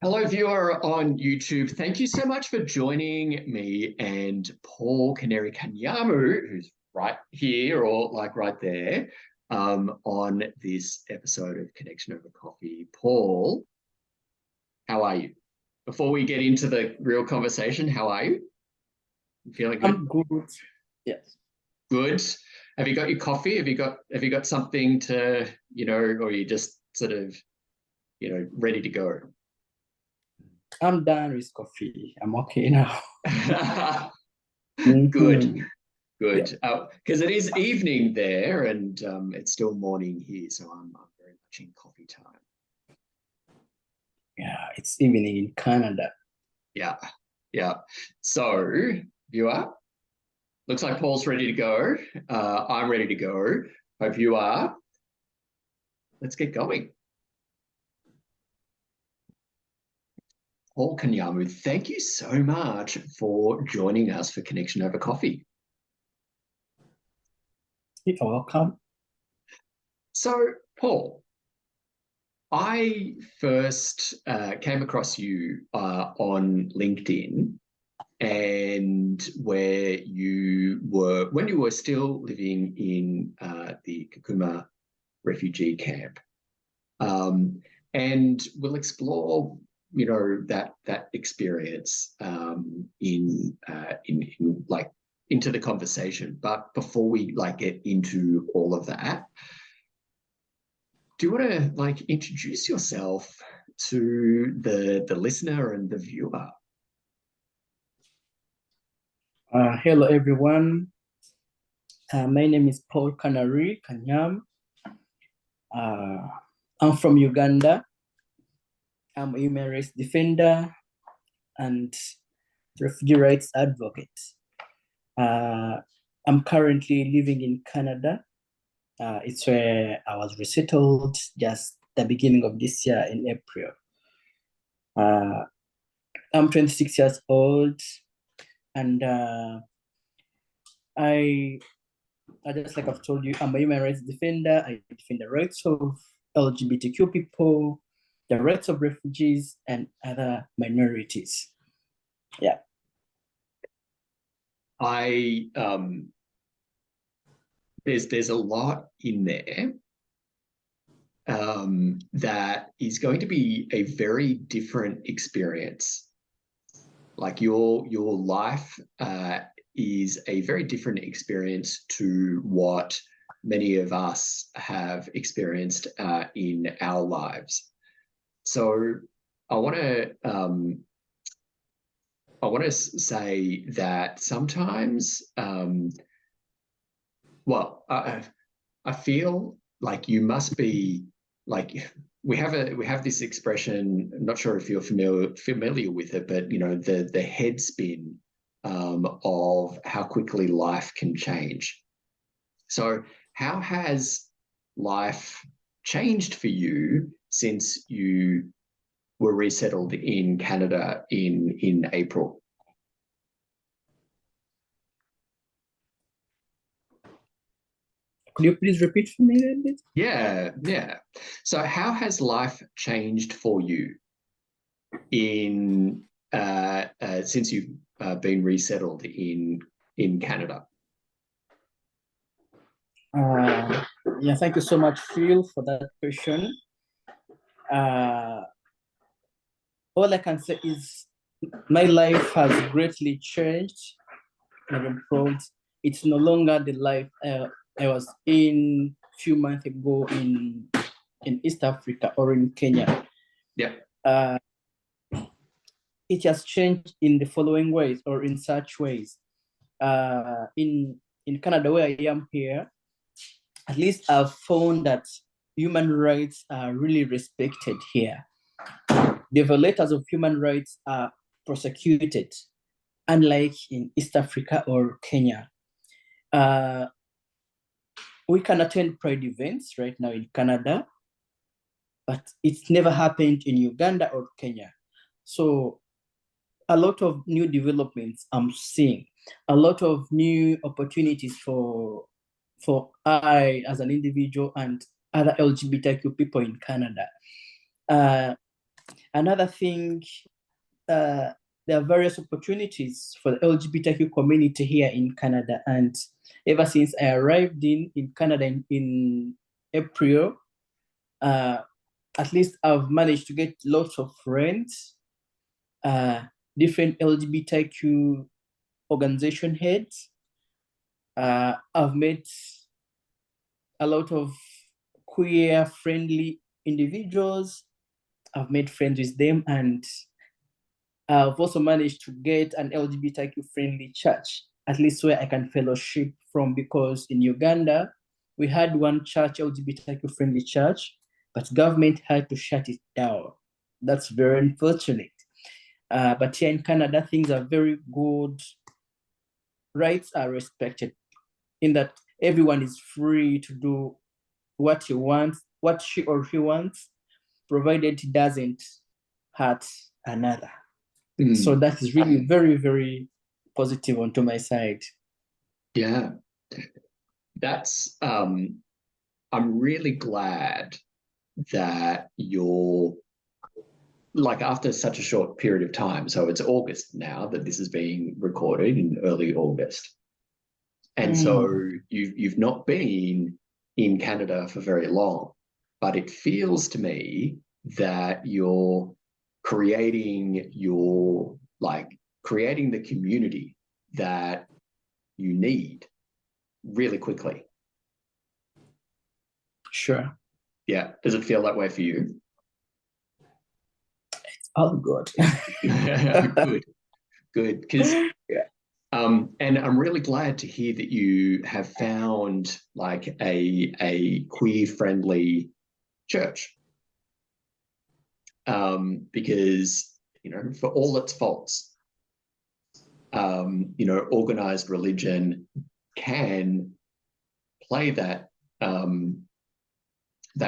Hello, viewer on YouTube. Thank you so much for joining me and Paul Canary Kanyamu, who's right here or like right there, on this episode of Connection Over Coffee. Paul, how are you? Before we get into the real conversation, how are you? You feeling good? I'm good. Yes. Good. Have you got your coffee? Have you got something to, or are you just sort of, ready to go? I'm done with coffee. I'm okay now. Good. Mhm. Yeah. Good, because it is evening there, and it's still morning here, so I'm very much in coffee time. Yeah. It's evening in Canada. Yeah, yeah. So, viewer, looks like Paul's ready to go. I'm ready to go. Hope you are. Let's get going. Paul Kanyamu, thank you so much for joining us for Connection Over Coffee. You're welcome. So, Paul, I first came across you on LinkedIn, and when you were still living in the Kakuma refugee camp, and we'll explore, that experience in like into the conversation. But before we get into all of that, do you want to introduce yourself to the listener and the viewer? Hello, everyone. My name is Paul Canary Kanyamu. I'm from Uganda. I'm a human rights defender and refugee rights advocate. I'm currently living in Canada. It's where I was resettled just the beginning of this year in April. I'm 26 years old, and I just like I've told you, I'm a human rights defender. I defend the rights of LGBTQ people, the rights of refugees, and other minorities. Yeah. There's a lot in there that is going to be a very different experience. Like your life is a very different experience to what many of us have experienced in our lives. So I want to say that sometimes, I feel like you must be like we have this expression. I'm not sure if you're familiar with it, but the head spin of how quickly life can change. So, how has life changed for you since you were resettled in Canada in April? Could you please repeat for me a little bit? Yeah. So, how has life changed for you in since you've been resettled in Canada? Yeah, thank you so much, Phil, for that question. Uh, all I can say is my life has greatly changed and improved. It's no longer the life I was in a few months ago in East Africa or in Kenya. Yeah. It has changed in the following ways or in such ways. In Canada, where I am here, at least I've found that human rights are really respected here. The violators of human rights are prosecuted, unlike in East Africa or Kenya. We can attend pride events right now in Canada, but it's never happened in Uganda or Kenya. So a lot of new developments I'm seeing, a lot of new opportunities for I as an individual and other LGBTIQ people in Canada. Another thing, there are various opportunities for the LGBTQ community here in Canada. And ever since I arrived in Canada in April, at least I've managed to get lots of friends, different LGBTQ organization heads. I've met a lot of queer friendly individuals. I've made friends with them, and I've also managed to get an LGBTQ friendly church, at least where I can fellowship from, because in Uganda, we had one church, LGBTQ friendly church, but government had to shut it down. That's very unfortunate. But here in Canada, things are very good. Rights are respected in that everyone is free to do what he wants, what she or he wants, provided it doesn't hurt another. So that is really very, very positive onto my side. Yeah, that's I'm really glad that you're like, after such a short period of time, so it's August now that this is being recorded, in early August. And so you've not been in Canada for very long, but it feels to me that you're creating the community that you need really quickly. Sure. Yeah. Does it feel that way for you? Oh, good. Good. Because yeah. And I'm really glad to hear that you have found like a queer-friendly church. Because, for all its faults, organized religion can play that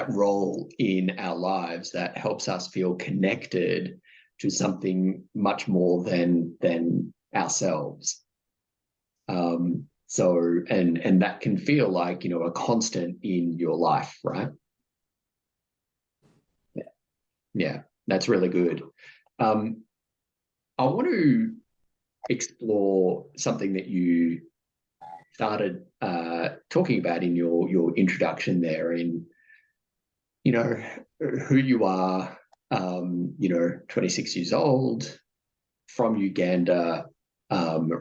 role in our lives that helps us feel connected to something much more than ourselves. So that can feel like, a constant in your life, right? Yeah, that's really good. I want to explore something that you started talking about in your introduction there, in, who you are, 26 years old, from Uganda,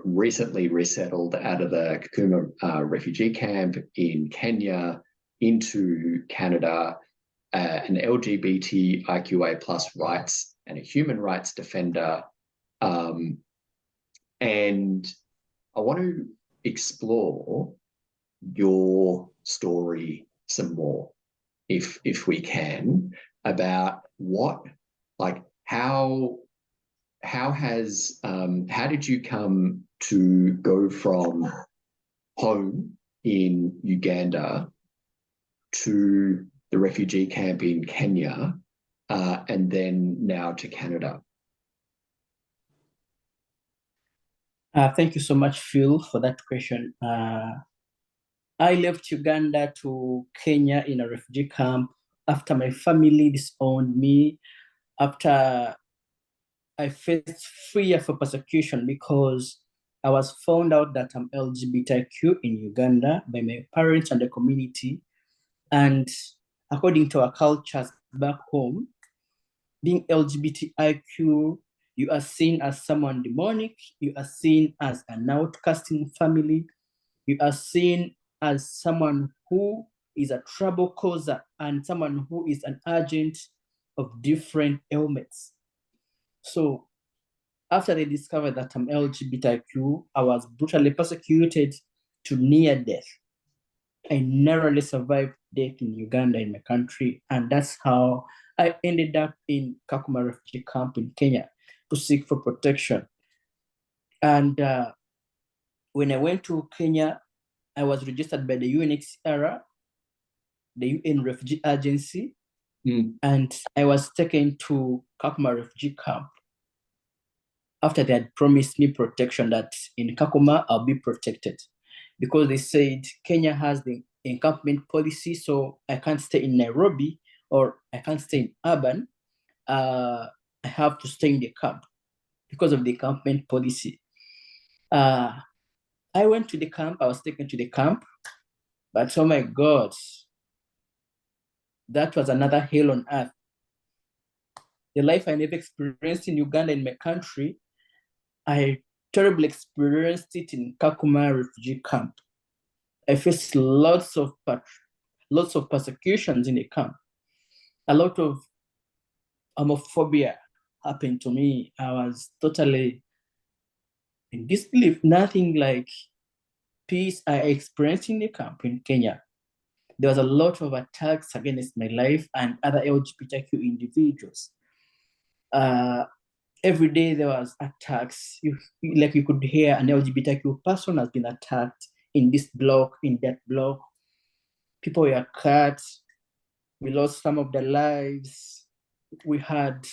recently resettled out of the Kakuma refugee camp in Kenya into Canada, an LGBTIQA plus rights and a human rights defender. And I want to explore your story some more, if we can, about how did you come to go from home in Uganda to the refugee camp in Kenya, and then now to Canada? Thank you so much, Phil, for that question. I left Uganda to Kenya in a refugee camp after my family disowned me, after I faced fear for persecution because I was found out that I'm LGBTQ in Uganda by my parents and the community. And according to our cultures back home, being LGBTIQ, you are seen as someone demonic, you are seen as an outcasting family, you are seen as someone who is a trouble causer and someone who is an agent of different ailments. So after they discovered that I'm LGBTQ, I was brutally persecuted to near death. I narrowly survived death in Uganda, in my country, and that's how I ended up in Kakuma refugee camp in Kenya to seek for protection. And when I went to Kenya, I was registered by the UNHCR, the UN Refugee Agency, and I was taken to Kakuma refugee camp after they had promised me protection, that in Kakuma I'll be protected, because they said Kenya has the encampment policy, so I can't stay in Nairobi or I can't stay in urban. I have to stay in the camp because of the encampment policy. I went to the camp, I was taken to the camp, but oh my God, that was another hell on earth. The life I never experienced in Uganda, in my country, I terribly experienced it in Kakuma refugee camp. I faced lots of persecutions in the camp. A lot of homophobia happened to me. I was totally in disbelief. Nothing like peace I experienced in the camp in Kenya. There was a lot of attacks against my life and other LGBTIQ individuals. Every day there was attacks. You could hear an LGBTIQ person has been attacked in this block, in that block. People were cut. We lost some of their lives. We had,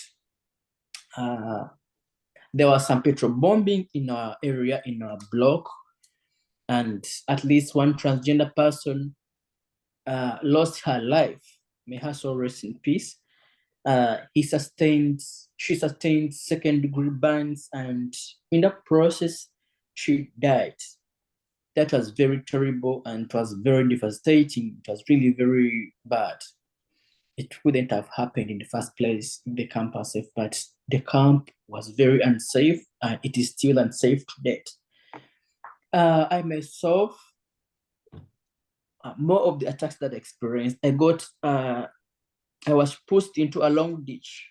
there was some petrol bombing in our area, in our block. And at least one transgender person lost her life. May her soul rest in peace. She sustained second-degree burns, and in that process, she died. That was very terrible and it was very devastating. It was really very bad. It wouldn't have happened in the first place if the camp was safe, but the camp was very unsafe and it is still unsafe to date. I myself, more of the attacks that I experienced, I was pushed into a long ditch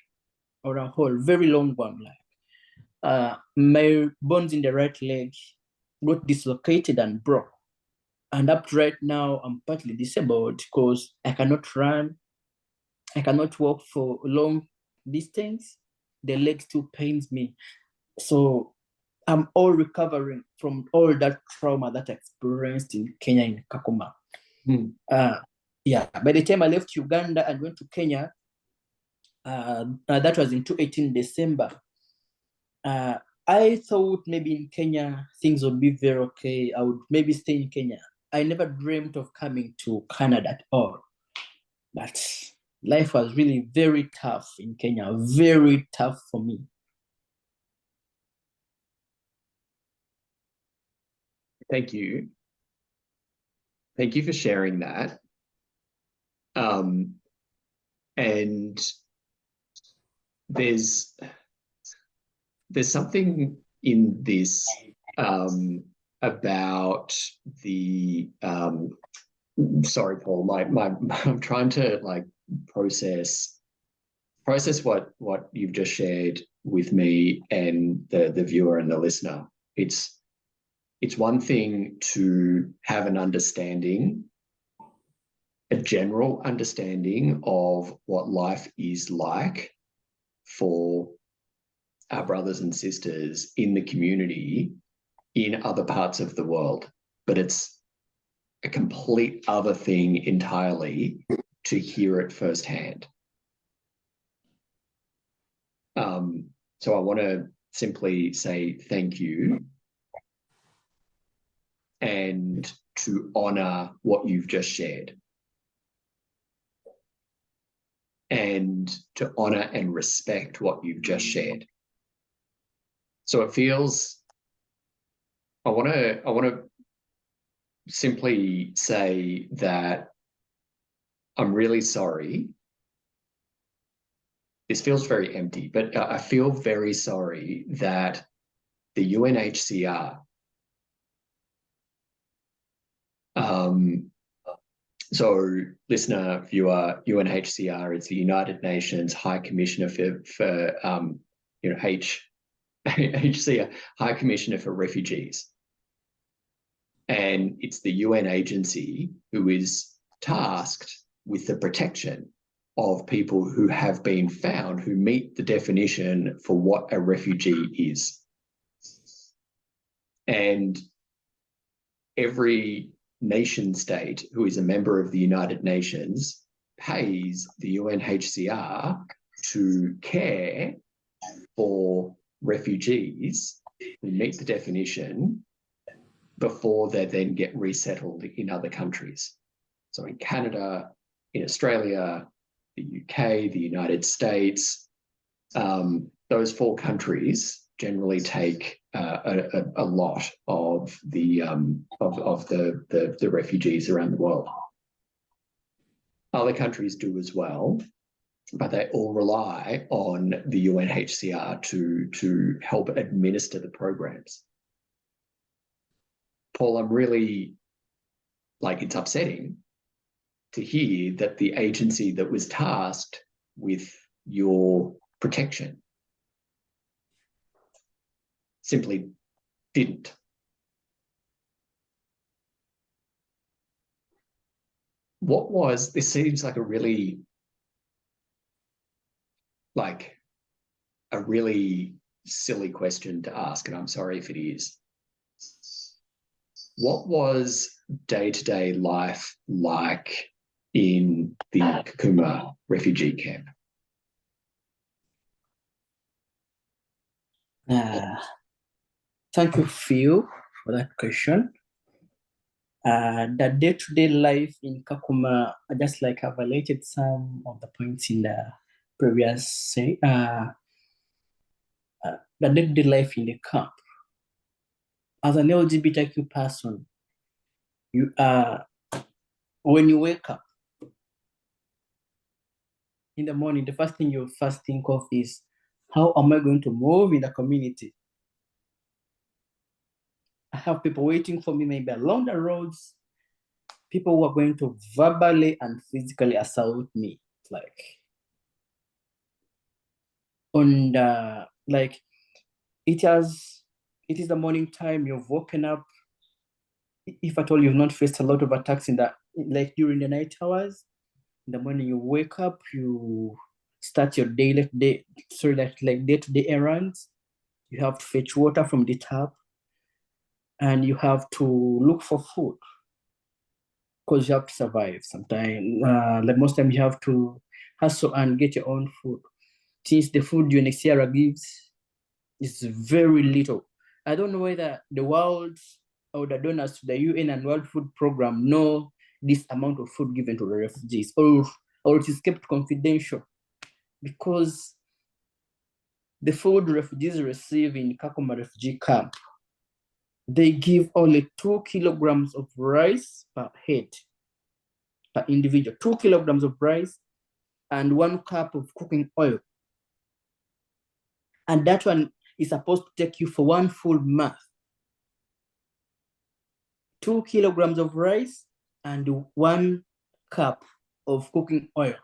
or a hole, very long one. My bones in the right leg got dislocated and broke. And up to right now, I'm partly disabled because I cannot run. I cannot walk for long distance. The leg still pains me. So I'm all recovering from all that trauma that I experienced in Kenya, in Kakuma. Yeah, by the time I left Uganda and went to Kenya, that was in 2018 December. I thought maybe in Kenya things would be very okay. I would maybe stay in Kenya. I never dreamt of coming to Canada at all. But life was really very tough in Kenya, very tough for me. Thank you. Thank you for sharing that. And there's something in this about the sorry, Paul, I'm trying to like process what you've just shared with me and the viewer and the listener. It's one thing to have an understanding, a general understanding of what life is like for our brothers and sisters in the community in other parts of the world. But it's a complete other thing entirely to hear it firsthand. So I want to simply say thank you and to honor what you've just shared and to honor and respect what you've just shared. So it feels, I want to simply say that I'm really sorry. This feels very empty, but I feel very sorry that the UNHCR, so listener, viewer, UNHCR is the United Nations High Commissioner for HCR, High Commissioner for Refugees. And it's the UN agency who is tasked with the protection of people who have been found who meet the definition for what a refugee is. And every nation state who is a member of the United Nations pays the UNHCR to care for refugees who meet the definition before they then get resettled in other countries. So in Canada, in Australia, the UK, the United States, those four countries generally take a lot of the refugees around the world. Other countries do as well, but they all rely on the UNHCR to help administer the programs. Paul, I'm really, it's upsetting to hear that the agency that was tasked with your protection simply didn't. This seems like a really silly question to ask, and I'm sorry if it is. What was day-to-day life like in the Kakuma refugee camp? Thank you, Phil, for that question. The day-to-day life in Kakuma, just like I've highlighted some of the points in the previous the day-to-day life in the camp. As an LGBTIQ person, you when you wake up in the morning, the first thing you first think of is, how am I going to move in the community? I have people waiting for me, maybe along the roads, people who are going to verbally and physically assault me. It is the morning time, you've woken up. If at all you've not faced a lot of attacks during the night hours, in the morning you wake up, you start your day-to-day errands. You have to fetch water from the tap, and you have to look for food because you have to survive. Sometimes, most time, you have to hustle and get your own food. Since the food UNHCR gives is very little. I don't know whether the world or the donors to the UN and World Food Program know this amount of food given to the refugees, or it is kept confidential, because the food refugees receive in Kakuma refugee camp, they give only 2 kilograms of rice per head, per individual. 2 kilograms of rice and 1 cup of cooking oil. And that one is supposed to take you for 1 full month. 2 kilograms of rice and 1 cup of cooking oil.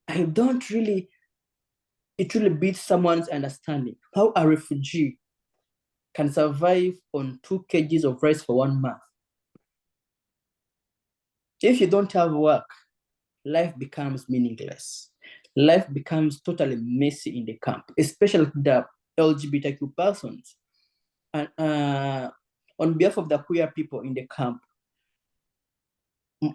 It really beats someone's understanding how a refugee can survive on 2 kgs of rice for 1 month. If you don't have work, life becomes meaningless. Life becomes totally messy in the camp, especially the LGBTIQ persons. And on behalf of the queer people in the camp,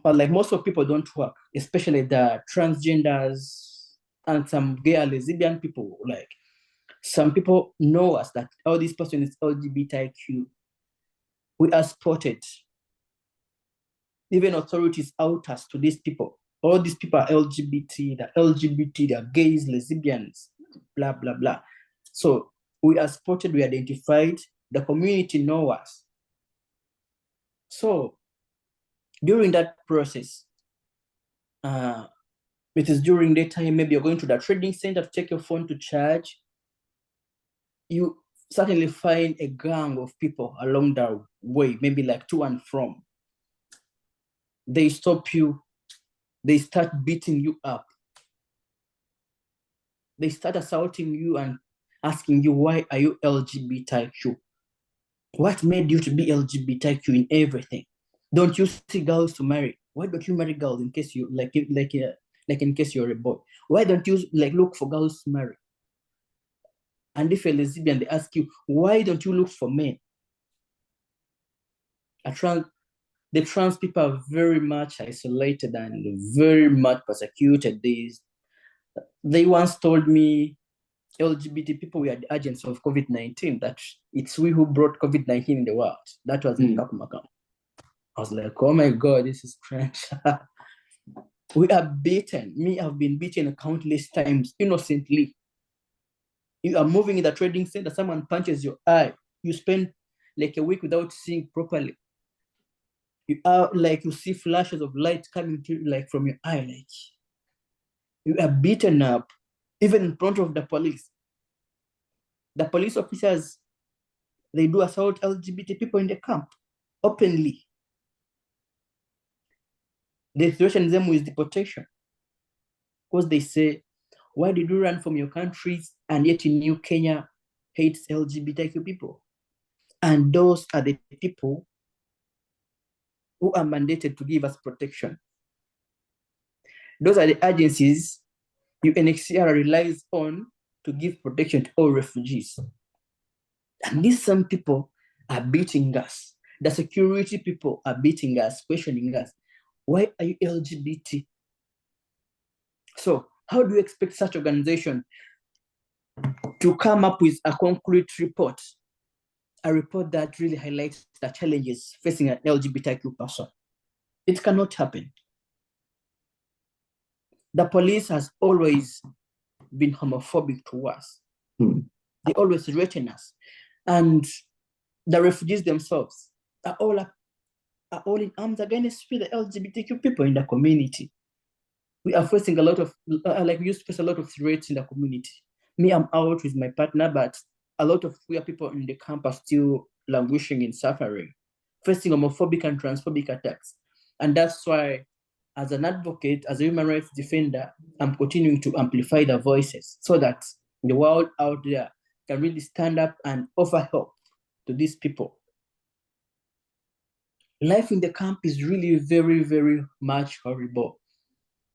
most of people don't work, especially the transgenders and some gay and lesbian people. Some people know us that this person is LGBTIQ. We are spotted. Even authorities out us to these people. All these people are LGBT, they are gays, lesbians, blah, blah, blah. So we are spotted, we are identified, the community knows us. So during that process, it is during the time, maybe you're going to the trading center to take your phone to charge, you certainly find a gang of people along the way, maybe to and from. They stop you, they start beating you up. They start assaulting you and asking you, why are you LGBTIQ? What made you to be LGBTIQ in everything? Don't you see girls to marry? Why don't you marry girls in case you in case you're a boy? Why don't you look for girls to marry? And if you're lesbian, they ask you, why don't you look for men? The trans people are very much isolated and very much persecuted. They once told me, LGBT people, we are the agents of COVID-19, that it's we who brought COVID-19 in the world. That was in Kakuma. I was like, oh my God, this is strange. We are beaten. I've been beaten countless times innocently. You are moving in the trading center, someone punches your eye. You spend like a week without seeing properly. You are like, you see flashes of light coming to you, like from your eye, like you are beaten up, even in front of the police. The police officers, they do assault LGBT people in the camp openly. They threaten them with deportation because they say, why did you run from your countries and yet in New Kenya hates LGBTIQ people? And those are the people who are mandated to give us protection. Those are the agencies UNHCR relies on to give protection to all refugees. And these same people are beating us. The security people are beating us, questioning us. Why are you LGBT? So how do you expect such organization to come up with a concrete report, a report that really highlights the challenges facing an LGBTIQ person? It cannot happen. The police has always been homophobic to us. They always threaten us. And the refugees themselves are all in arms against the LGBTQ people in the community. We are facing a lot of, we used to face a lot of threats in the community. Me, I'm out with my partner, but a lot of queer people in the camp are still languishing in suffering, facing homophobic and transphobic attacks. And that's why, as an advocate, as a human rights defender, I'm continuing to amplify the voices so that the world out there can really stand up and offer help to these people. Life in the camp is really very, very much horrible.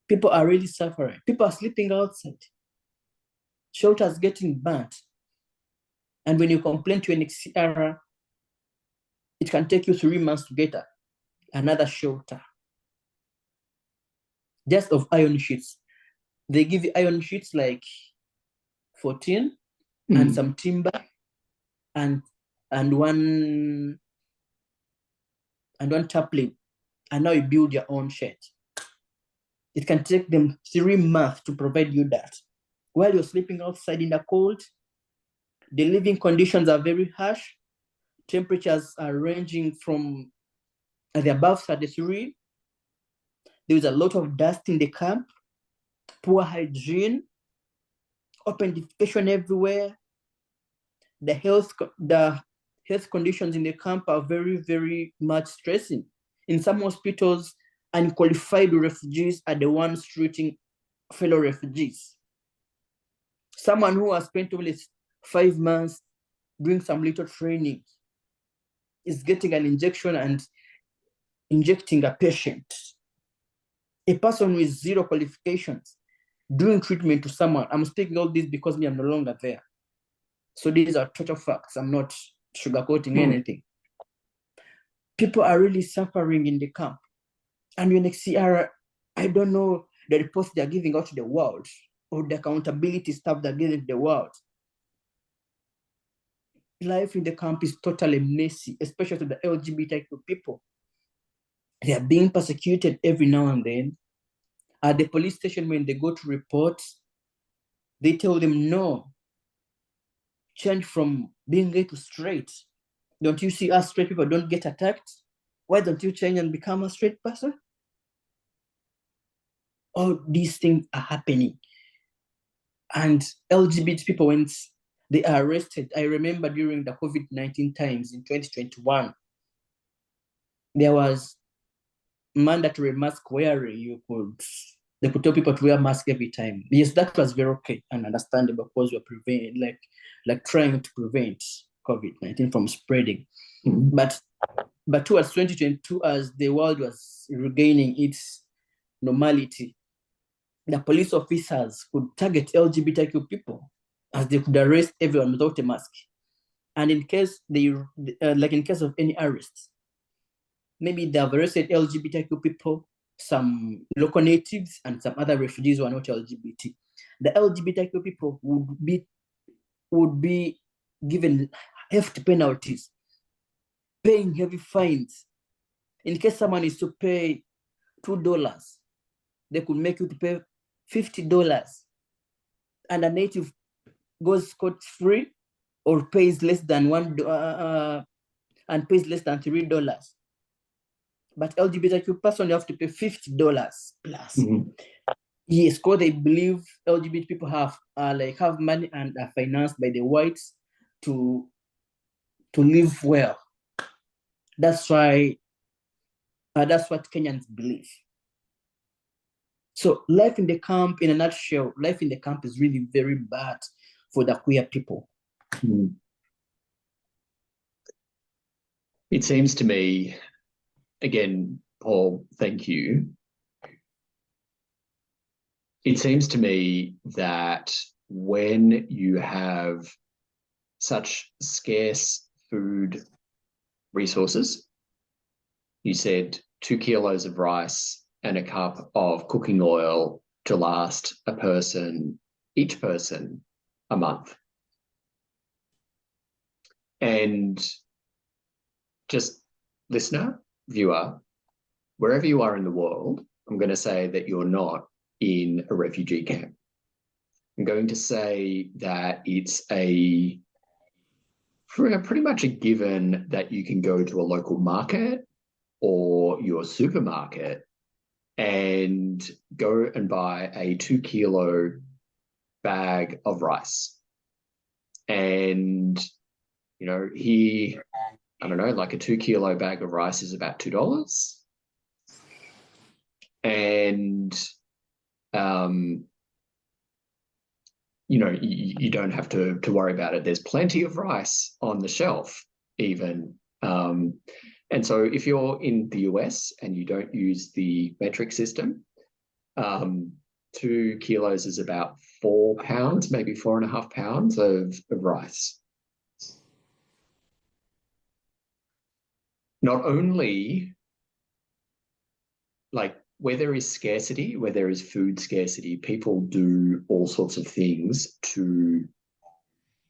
People are really suffering. People are sleeping outside. Shelters getting burnt. And when you complain to UNHCR, it can take you 3 months to get another shelter. Just of iron sheets. They give you iron sheets like 14 and some timber and one tapling. And now you build your own shed. It can take them 3 months to provide you that. While you're sleeping outside in the cold, the living conditions are very harsh. Temperatures are ranging from the above 33. There is a lot of dust in the camp, poor hygiene, open defecation everywhere. The health conditions in the camp are very, very much stressing. In some hospitals, unqualified refugees are the ones treating fellow refugees. Someone who has spent only 5 months doing some little training is getting an injection and injecting a patient. A person with 0 qualifications doing treatment to someone. I'm speaking all this because me, I'm no longer there. So these are total facts. I'm not sugarcoating anything. People are really suffering in the camp. And UNHCR, I don't know the reports they're giving out to the world or the accountability stuff they're giving to the world. Life in the camp is totally messy, especially to the LGBTIQ people. They are being persecuted every now and then. At the police station, when they go to report, they tell them, no, change from being gay to straight. Don't you see us straight people don't get attacked? Why don't you change and become a straight person? All these things are happening. And LGBT people, when they are arrested, I remember during the COVID-19 times in 2021, there was mandatory mask wearing. They could tell people to wear mask every time. Yes, that was very okay and understandable because we're like trying to prevent COVID-19 from spreading. But towards 2022, as the world was regaining its normality, the police officers could target LGBTQ people as they could arrest everyone without a mask. And in case in case of any arrests, maybe they have arrested LGBTQ people, some local natives, and some other refugees who are not LGBT. The LGBTQ people would be given hefty penalties, paying heavy fines. In case someone is to pay $2, they could make you to pay $50. And a native goes scot-free or pays less than and pays less than $3. But LGBTQ person, you have to pay $50 plus. Mm-hmm. Yes, because they believe LGBT people have money and are financed by the whites to live well. That's why that's what Kenyans believe. So life in the camp, in a nutshell, life in the camp is really very bad for the queer people. Mm. It seems to me, again, Paul, thank you. It seems to me that when you have such scarce food resources, you said 2 kilos of rice and a cup of cooking oil to last each person, a month. And just listener, viewer, wherever you are in the world, I'm going to say that you're not in a refugee camp. I'm going to say that it's pretty much a given that you can go to a local market or your supermarket and go and buy a 2 kilo bag of rice. And, here, I don't know, like a 2 kilo bag of rice is about $2. And, you don't have to worry about it. There's plenty of rice on the shelf, even. And so if you're in the US and you don't use the metric system, 2 kilos is about 4 pounds, maybe 4.5 pounds of rice. Not only, where there is scarcity, where there is food scarcity, people do all sorts of things to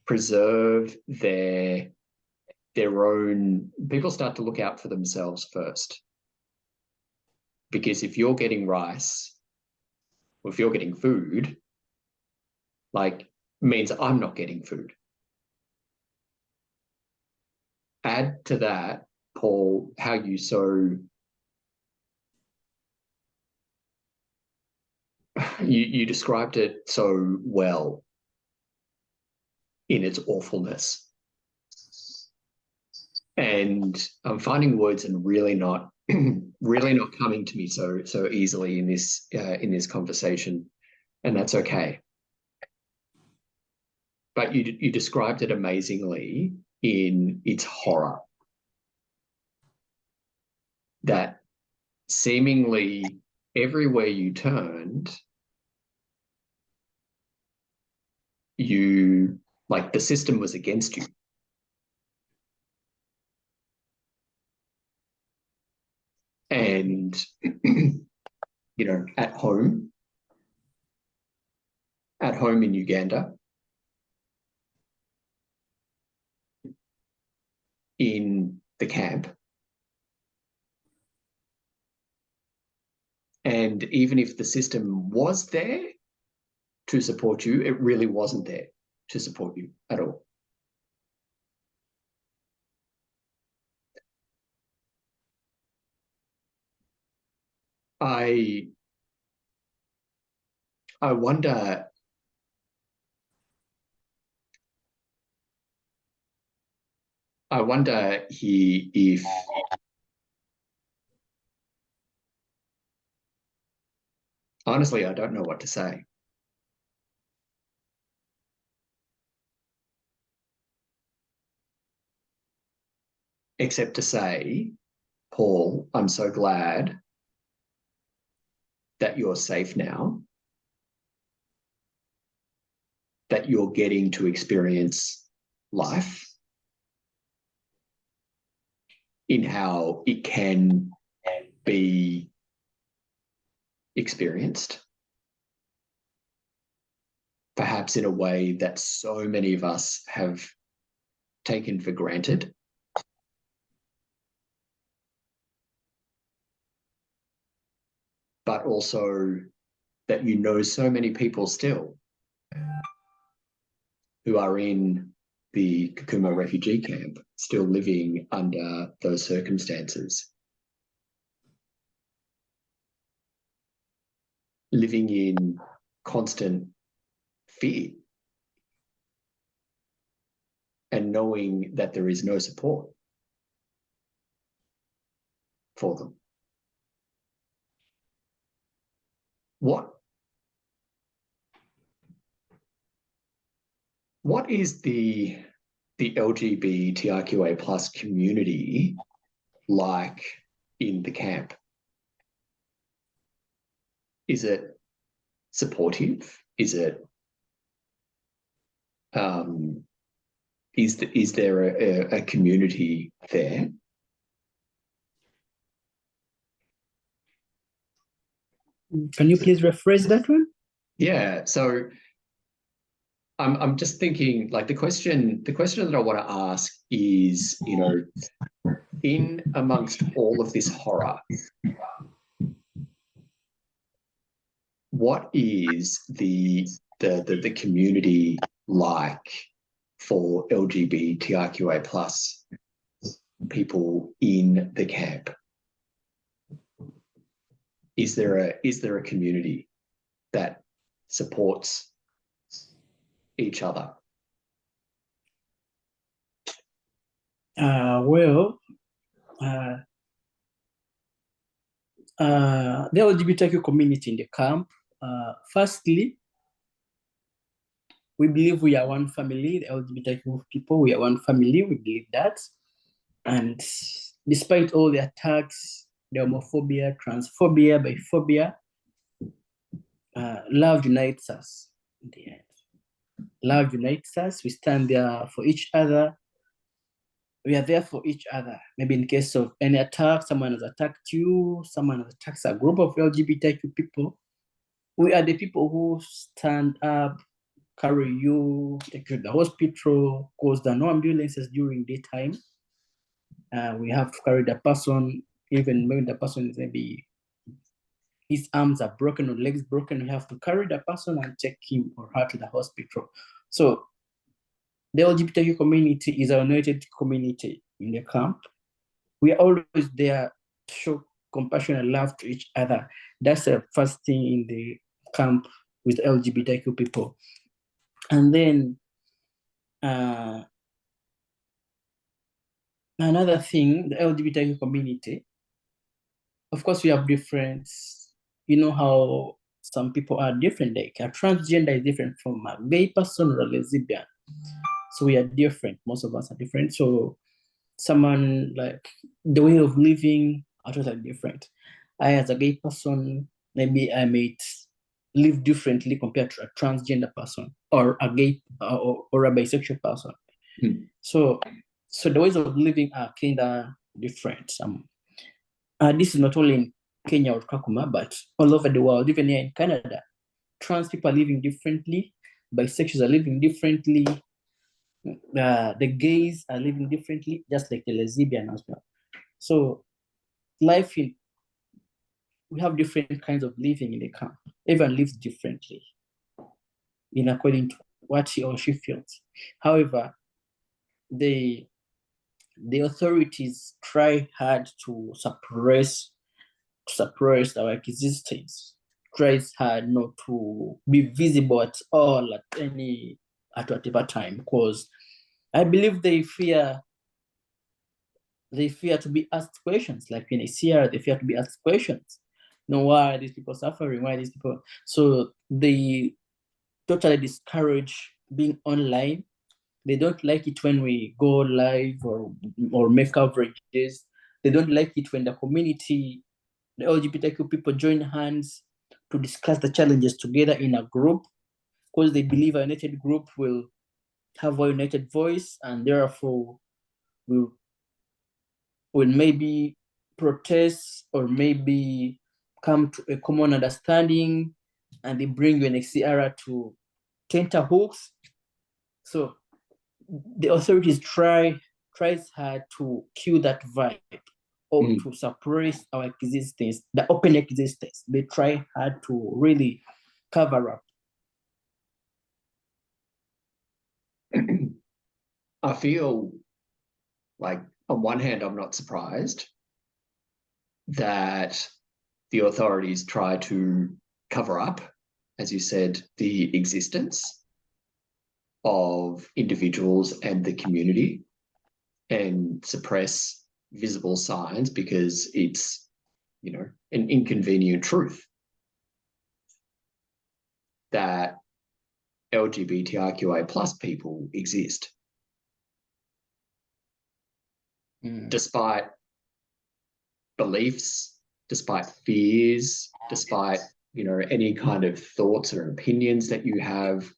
preserve their own. People start to look out for themselves first. Because if you're getting rice, or if you're getting food, means I'm not getting food. Add to that, Paul, how you you described it so well in its awfulness. And I'm finding words and really not coming to me so easily in this conversation, and that's okay. But you described it amazingly in its horror. That seemingly everywhere you turned, the system was against you. And, at home in Uganda, in the camp, and even if the system was there to support you, it really wasn't there to support you at all. I wonder here if honestly, I don't know what to say. Except to say, Paul, I'm so glad that you're safe now, that you're getting to experience life in how it can be experienced, perhaps in a way that so many of us have taken for granted. But also that so many people still who are in the Kakuma refugee camp still living under those circumstances, living in constant fear and knowing that there is no support for them. What is the LGBTIQA plus community like in the camp? Is it supportive? Is it is there a community there? Can you please rephrase that one? Yeah, so I'm just thinking, like, the question that I want to ask is, you know, in amongst all of this horror, what is the community like for LGBTIQA plus people in the camp? Is there a community that supports each other? The LGBTQ community in the camp, firstly, we believe we are one family. The LGBTQ people, we are one family. We believe that. And despite all the attacks, the homophobia, transphobia, biphobia, love unites us in the end. Love unites us. We stand there for each other. We are there for each other. Maybe in case of any attack, someone has attacked you, someone has attacked a group of LGBTQ people. We are the people who stand up, carry you, take you to the hospital, because there are no ambulances during daytime. We have to carry the person, even when the person is maybe his arms are broken or legs broken, we have to carry the person and take him or her to the hospital. So the LGBTQ community is a united community in the camp. We are always there to show compassion and love to each other. That's the first thing in the camp with LGBTQ people. And then another thing, the LGBTQ community, of course, we have different, you know how some people are different. Like a transgender is different from a gay person or a lesbian. So we are different. Most of us are different. So someone, like, the way of living are totally different. I, as a gay person, maybe I might live differently compared to a transgender person or a gay or a bisexual person. So the ways of living are kind of different. This is not only in Kenya or Kakuma, but all over the world, even here in Canada. Trans people are living differently, bisexuals are living differently, the gays are living differently, just like the lesbian as well. So we have different kinds of living in the camp. Everyone lives differently in according to what he or she feels. However, the authorities try hard to suppress our existence, tries hard not to be visible at all at whatever time, because I believe they fear to be asked questions. Like in ACR, they fear to be asked questions. Why are these people suffering? Why are these people? So they totally discourage being online. They don't like it when we go live or make coverages. They don't like it when the community, the LGBTQ people, join hands to discuss the challenges together in a group, because they believe a united group will have a united voice, and therefore will maybe protest or maybe come to a common understanding, and they bring UNHCR to tenterhooks. So the authorities tries hard to kill that vibe or to suppress our existence, the open existence. They try hard to really cover up. I feel like on one hand, I'm not surprised that the authorities try to cover up, as you said, the existence of individuals and the community and suppress visible signs because it's, you know, an inconvenient truth that LGBTIQA plus people exist. Despite beliefs, despite fears, despite, you know, any kind of thoughts or opinions that you have,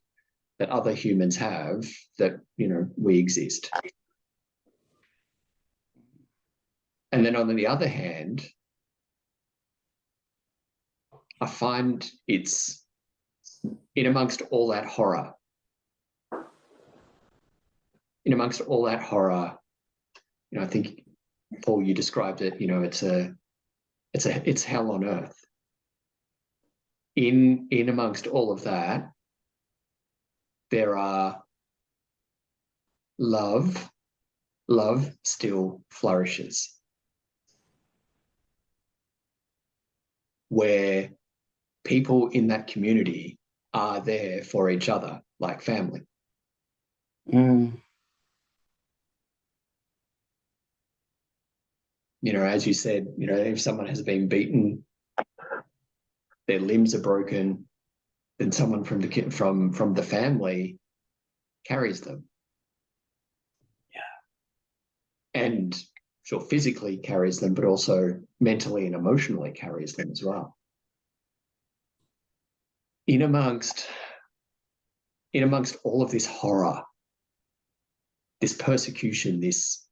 that other humans have, that, you know, we exist. And then on the other hand, I find it's in amongst all that horror, you know, I think, Paul, you described it, you know, it's hell on earth. In amongst all of that, there are love still flourishes, where people in that community are there for each other like family. You know, as you said, you know, if someone has been beaten, their limbs are broken, then someone from the family carries them. Yeah. And sure, physically carries them, but also mentally and emotionally carries them as well. In amongst all of this horror, this persecution, this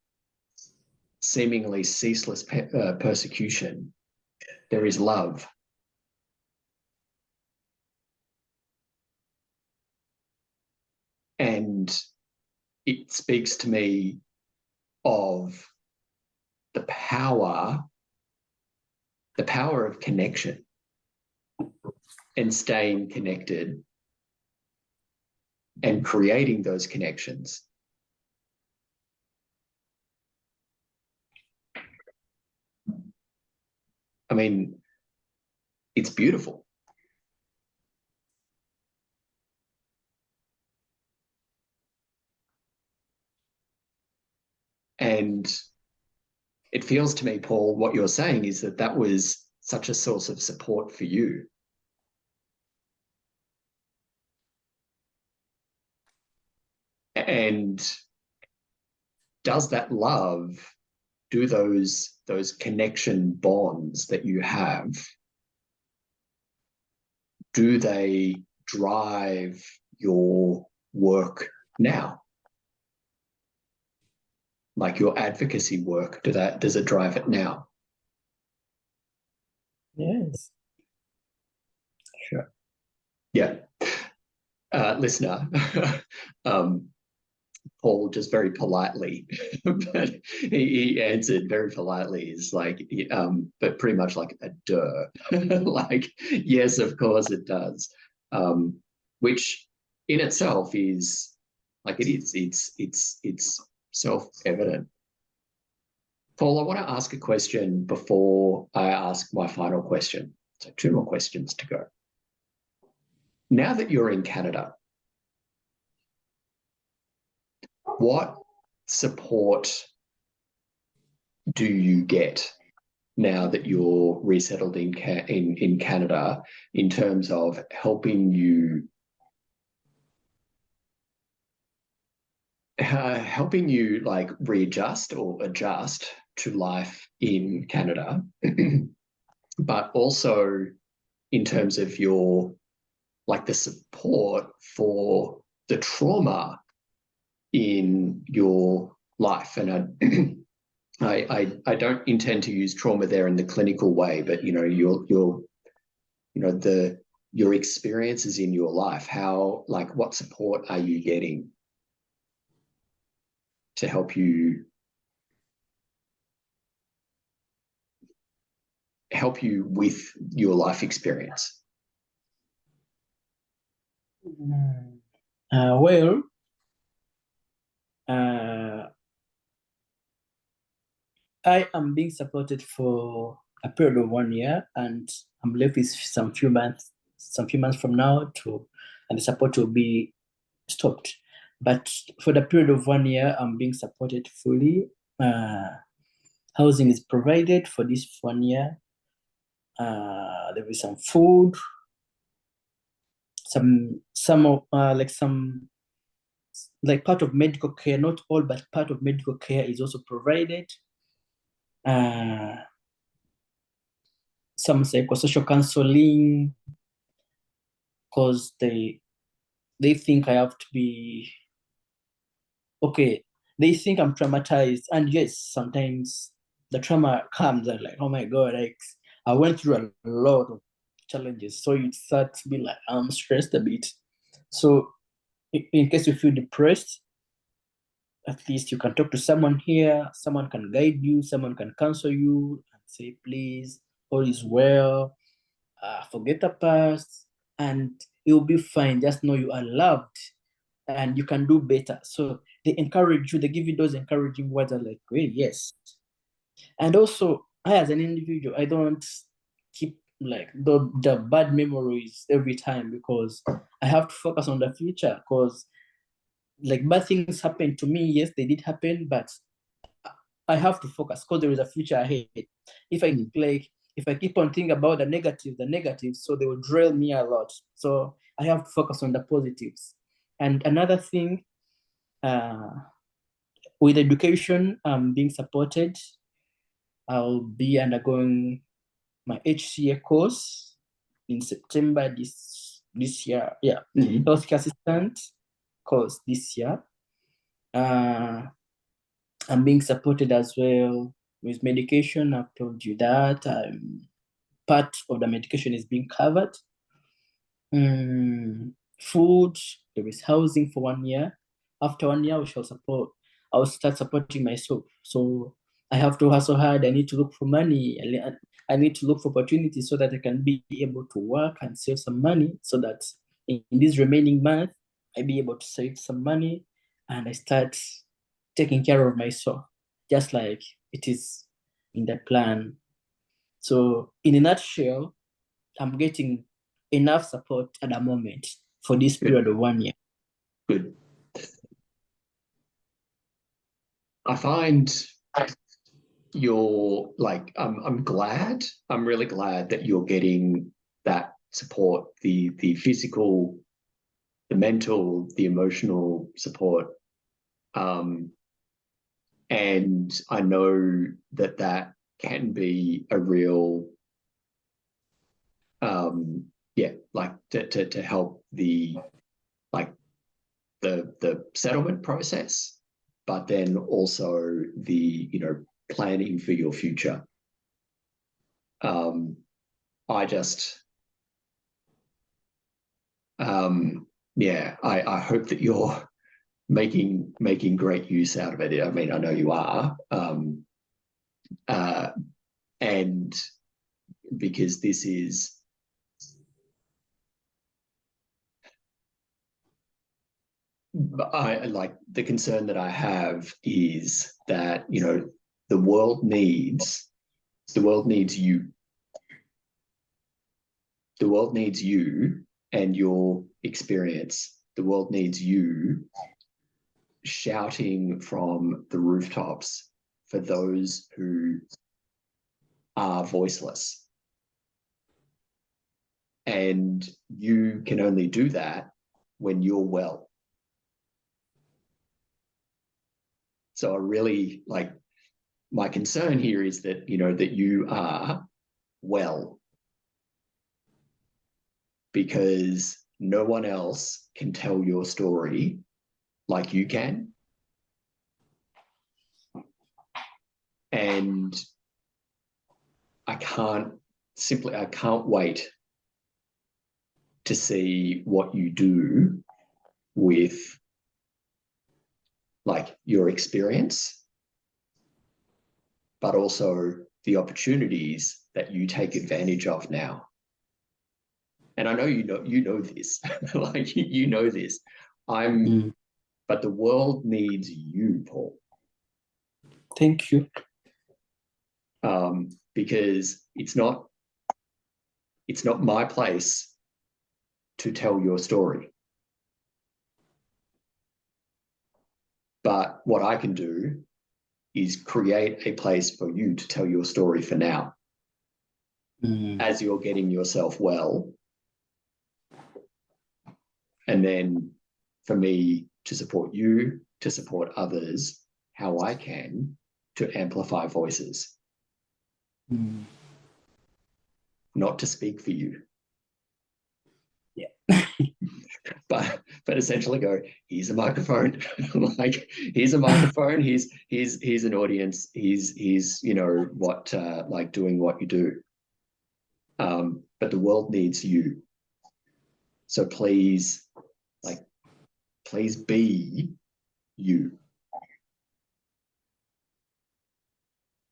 seemingly ceaseless persecution, there is love. And it speaks to me of the power of connection and staying connected and creating those connections. I mean, it's beautiful. And it feels to me, Paul, what you're saying is that was such a source of support for you. And does that love, do those connection bonds that you have, do they drive your work now? Like your advocacy work, does it drive it now? Yes. Sure. Yeah. Listener, Paul just very politely, but he answered very politely, is like, but pretty much like a duh. Like, yes, of course it does. Which in itself is like, it's self-evident. Paul, I want to ask a question before I ask my final question. So 2 more questions to go. Now that you're in Canada, what support do you get now that you're resettled in Canada in terms of helping you like readjust or adjust to life in Canada, but also in terms of your, like, the support for the trauma in your life? And I don't intend to use trauma there in the clinical way, but you know, your experiences in your life, how, like, what support are you getting to help you with your life experience? Well, Uh, I am being supported for a period of 1 year, and I'm left with some few months from now and the support will be stopped. But for the period of 1 year, I'm being supported fully. Housing is provided for this 1 year. There will be some food, like part of medical care, not all, but part of medical care is also provided. Some psychosocial counseling, because they think I have to be okay. They think I'm traumatized, and yes, sometimes the trauma comes and like, oh my god, like I went through a lot of challenges, so you start to be like, I'm stressed a bit. So in case you feel depressed, at least you can talk to someone here, someone can guide you, someone can counsel you and say, please, all is well, forget the past, and you'll be fine. Just know you are loved and you can do better. So they encourage you, they give you those encouraging words are like, great, yes. And also, I as an individual, I don't keep like the bad memories every time, because I have to focus on the future, because like bad things happen to me. Yes, they did happen, but I have to focus because there is a future ahead. If I keep on thinking about the negatives, so they will drill me a lot. So I have to focus on the positives. And another thing, uh, with education, being supported, I'll be undergoing my HCA course in September this year. Yeah, healthcare assistant course this year. I'm being supported as well with medication. I've told you that. Part of the medication is being covered. Food, there is housing for 1 year. After 1 year, I will start supporting myself. So I have to hustle hard. I need to look for money. I need to look for opportunities so that I can be able to work and save some money, so that in this remaining month, I be able to save some money and I start taking care of myself, just like it is in the plan. So in a nutshell, I'm getting enough support at the moment for this period of 1 year. Good. I find you're like, I'm really glad that you're getting that support, the physical, the mental, the emotional support. And I know that can be a real, like to help the settlement process, but then also the planning for your future. I just I hope that you're making great use out of it. I mean, I know you are, and because this is the concern that I have is that the world needs you. The world needs you and your experience. The world needs you shouting from the rooftops for those who are voiceless. And you can only do that when you're well. So I really my concern here is that, that you are well, because no one else can tell your story like you can. And I can't wait to see what you do with your experience, but also the opportunities that you take advantage of now. And I know you know this, you know this. I'm but the world needs you, Paul. Thank you. Because it's not my place to tell your story. But what I can do is create a place for you to tell your story for now. As you're getting yourself well. And then for me to support you, to support others, how I can, to amplify voices. Not to speak for you. Yeah. but essentially go, here's a microphone. Like, here's a microphone, here's an audience, here's you know what like doing what you do. But the world needs you. So please be you.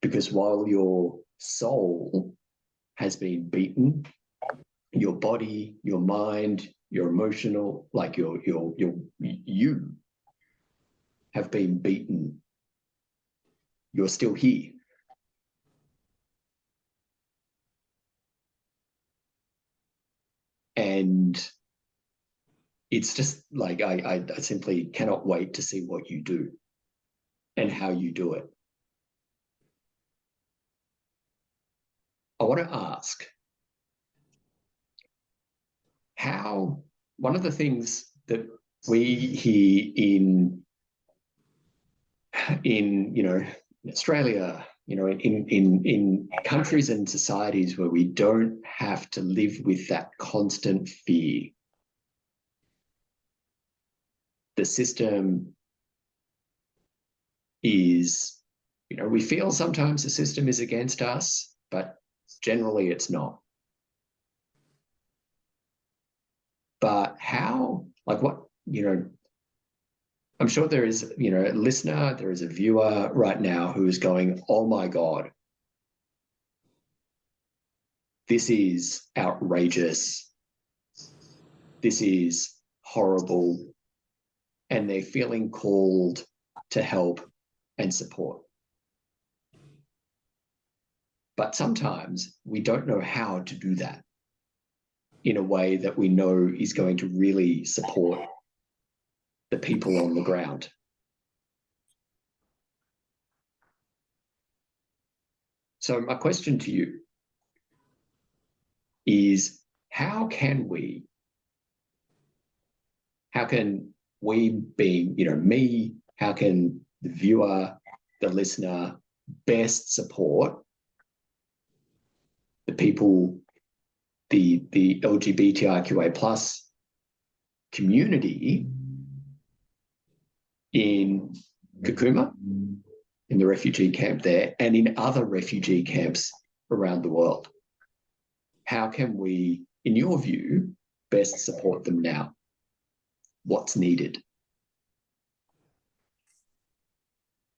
Because while your soul has been beaten, your body, your mind, your emotional, like you have been beaten, you're still here. And it's just like, I simply cannot wait to see what you do and how you do it. I want to ask, how, one of the things that we hear in you know, Australia, you know, in countries and societies where we don't have to live with that constant fear. The system is, you know, we feel sometimes the system is against us, but generally it's not. But how, like what, you know, I'm sure there is, you know, a listener, there is a viewer right now who is going, oh my God, this is outrageous. This is horrible. And they're feeling called to help and support. But sometimes we don't know how to do that in a way that we know is going to really support the people on the ground. So my question to you is, how can we being, you know, me, how can the viewer, the listener best support the people, the LGBTIQA plus community in Kakuma, in the refugee camp there, and in other refugee camps around the world? How can we, in your view, best support them now? What's needed?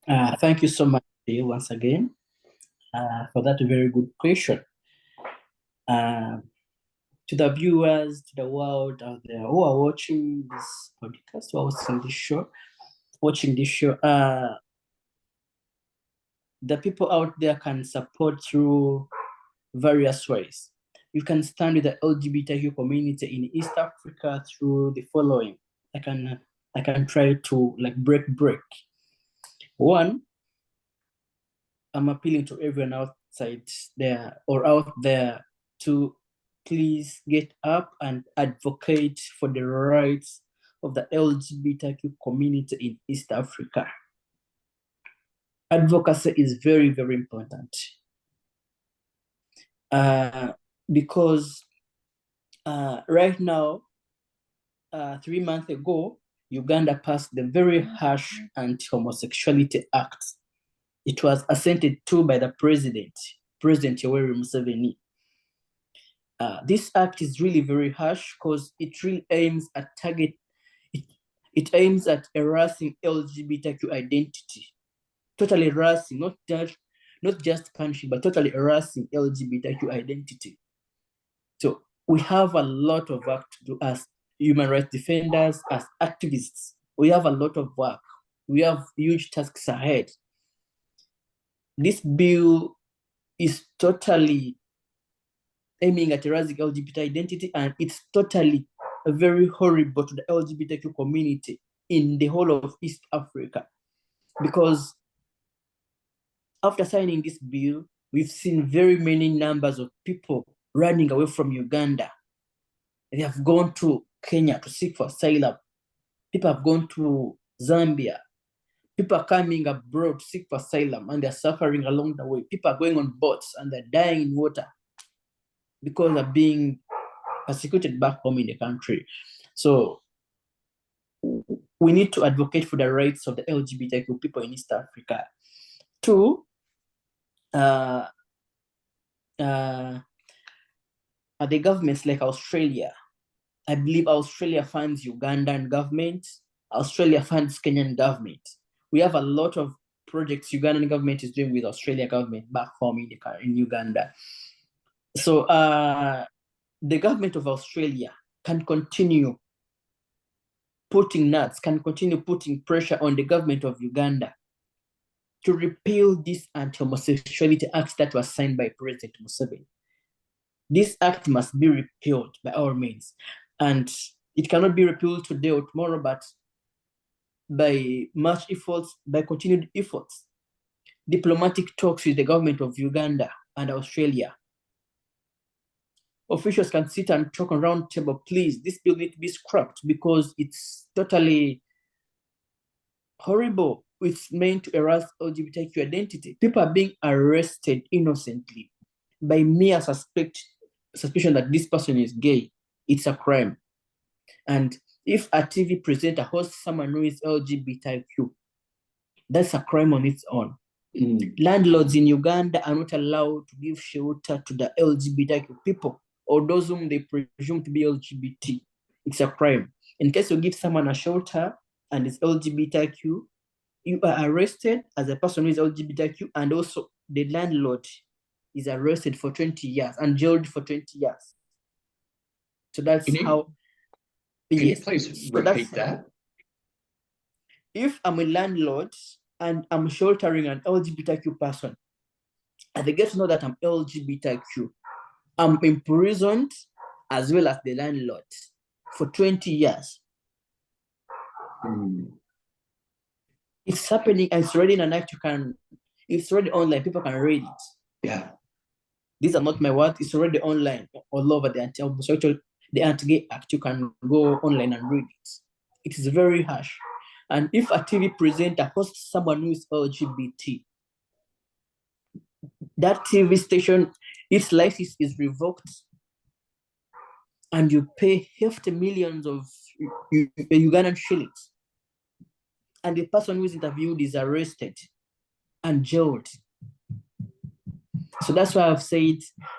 Thank you so much, Bill, once again, for that very good question. To the viewers, to the world out there who are watching this podcast, who are watching this show, the people out there can support through various ways. You can stand with the LGBTIQ community in East Africa through the following. I can try to like break. One, I'm appealing to everyone outside there or out there to please get up and advocate for the rights of the LGBTQ community in East Africa. Advocacy is very, very important. Because right now, 3 months ago, Uganda passed the very harsh Anti-Homosexuality Act. It was assented to by the President Yoweri Museveni. This act is really very harsh because it really aims at it aims at harassing LGBTQ identity, totally harassing, not just punishing, but totally harassing LGBTQ identity. So we have a lot of work to do as human rights defenders, as activists, we have a lot of work. We have huge tasks ahead. This bill is totally aiming at erasing LGBT identity, and it's totally very horrible to the LGBTQ community in the whole of East Africa. Because after signing this bill, we've seen very many numbers of people running away from Uganda. They have gone to Kenya to seek for asylum. People have gone to Zambia. People are coming abroad to seek for asylum and they're suffering along the way. People are going on boats and they're dying in water because they're being persecuted back home in the country. So we need to advocate for the rights of the LGBTQ people in East Africa. Two, the governments like Australia. I believe Australia funds Ugandan government. Australia funds Kenyan government. We have a lot of projects Ugandan government is doing with Australia government back home in Uganda. So the government of Australia can continue putting pressure on the government of Uganda to repeal this anti-homosexuality act that was signed by President Museveni. This act must be repealed by all means. And it cannot be repealed today or tomorrow, but by much efforts, by continued efforts, diplomatic talks with the government of Uganda and Australia. Officials can sit and talk around the table, please, this bill needs to be scrapped because it's totally horrible. It's meant to erase LGBTQ identity. People are being arrested innocently by mere suspicion that this person is gay. It's a crime. And if a TV presenter hosts someone who is LGBTIQ, that's a crime on its own. Landlords in Uganda are not allowed to give shelter to the LGBTIQ people or those whom they presume to be LGBT. It's a crime. In case you give someone a shelter and it's LGBTIQ, you are arrested as a person who is LGBTIQ, and also the landlord is arrested for 20 years and jailed for 20 years. So that's how. Can you please repeat that? If I'm a landlord and I'm sheltering an LGBTIQ person, and they get to know that I'm LGBTIQ, I'm imprisoned as well as the landlord for 20 years. It's happening and it's already in an act it's already online, people can read it. Yeah. These are not my words, it's already online all over the anti-gay act. You can go online and read it. It is very harsh. And if a TV presenter hosts someone who is LGBT, that TV station, its license is revoked, and you pay hefty millions of Ugandan shillings. And the person who is interviewed is arrested and jailed. So that's why I've said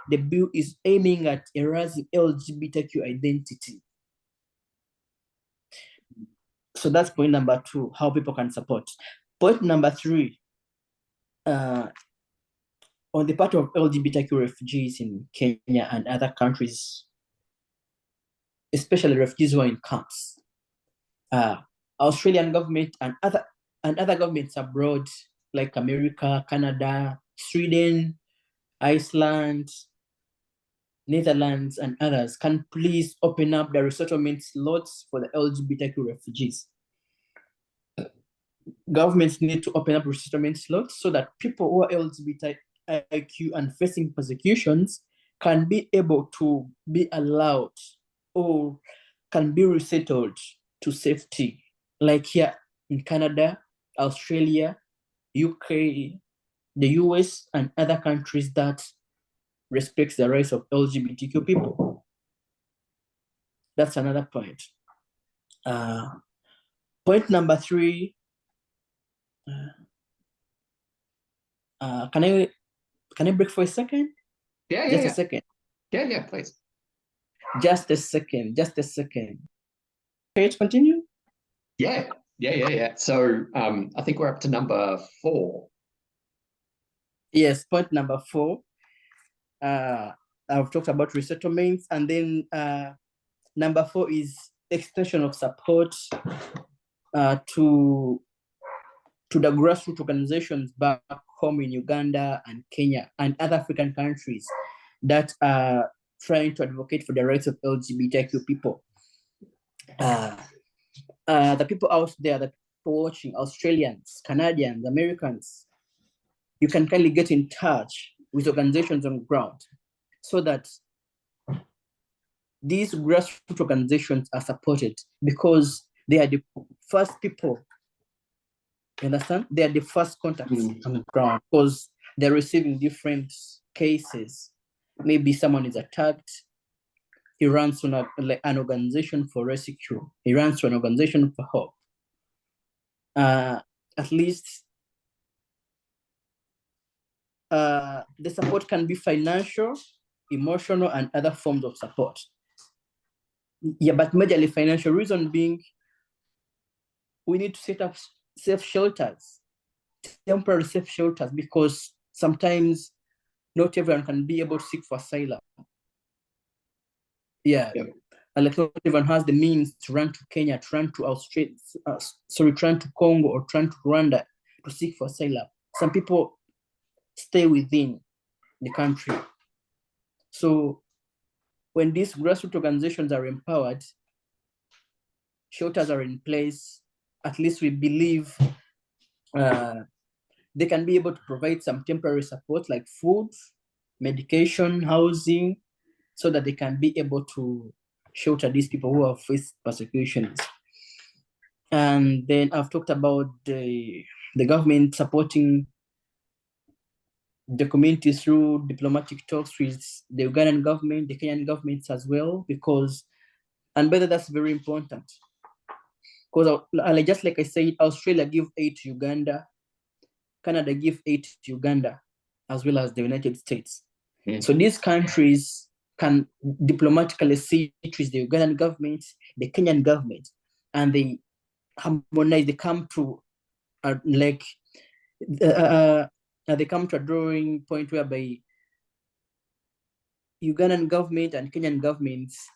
the bill is aiming at erasing LGBTQ identity. So that's point number 2, how people can support. Point number 3, on the part of LGBTQ refugees in Kenya and other countries, especially refugees who are in camps, Australian government and other governments abroad, like America, Canada, Sweden, Iceland, Netherlands, and others, can please open up the resettlement slots for the LGBTQ refugees. Governments need to open up resettlement slots so that people who are LGBTIQ and facing persecutions can be able to be allowed or can be resettled to safety, like here in Canada, Australia, UK, the US, and other countries that respects the rights of LGBTQ people. That's another point. Point number 3, can I break for a second? Yeah. A second. Yeah, please. Just a second. Okay, to continue? Yeah. So I think we're up to number 4. Yes, point number 4. I've talked about resettlements, and then number 4 is extension of support to the grassroots organizations back home in Uganda and Kenya and other African countries that are trying to advocate for the rights of LGBTIQ people. The people out there, the people watching, Australians, Canadians, Americans, you can kindly get in touch with organizations on the ground so that these grassroots organizations are supported, because they are the first people, you understand? They are the first contacts on the ground, because they're receiving different cases. Maybe someone is attacked, he runs to an organization for rescue, he runs to an organization for help. At least the support can be financial, emotional, and other forms of support. Yeah, but majorly financial, reason being, we need to set up safe shelters, temporary safe shelters, because sometimes not everyone can be able to seek for asylum. Yeah. Yep. And like not everyone has the means to run to Kenya, to run to Australia, run to Congo or run to Rwanda to seek for asylum. Some people stay within the country. So when these grassroots organizations are empowered, shelters are in place, at least we believe they can be able to provide some temporary support like food, medication, housing, so that they can be able to shelter these people who have faced persecutions. And then I've talked about the government supporting the community through diplomatic talks with the Ugandan government, the Kenyan governments as well, because, and whether that's very important. Because just like I said, Australia give aid to Uganda, Canada give aid to Uganda, as well as the United States. So these countries can diplomatically sit with the Ugandan government, the Kenyan government, and they harmonize, they come to they come to a drawing point whereby Ugandan government and Kenyan governments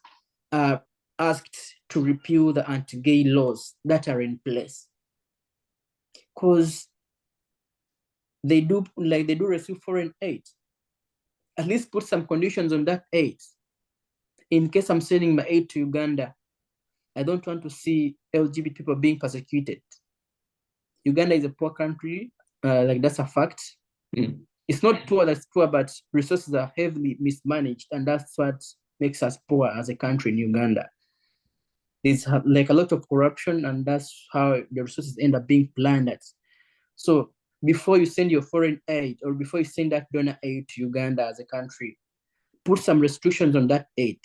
are asked to repeal the anti-gay laws that are in place. Because they do receive foreign aid. At least put some conditions on that aid. In case I'm sending my aid to Uganda, I don't want to see LGBT people being persecuted. Uganda is a poor country, that's a fact. It's not poor that's poor, but resources are heavily mismanaged, and that's what makes us poor as a country in Uganda. There's like a lot of corruption, and that's how the resources end up being plundered. So before you send your foreign aid, or before you send that donor aid to Uganda as a country, put some restrictions on that aid.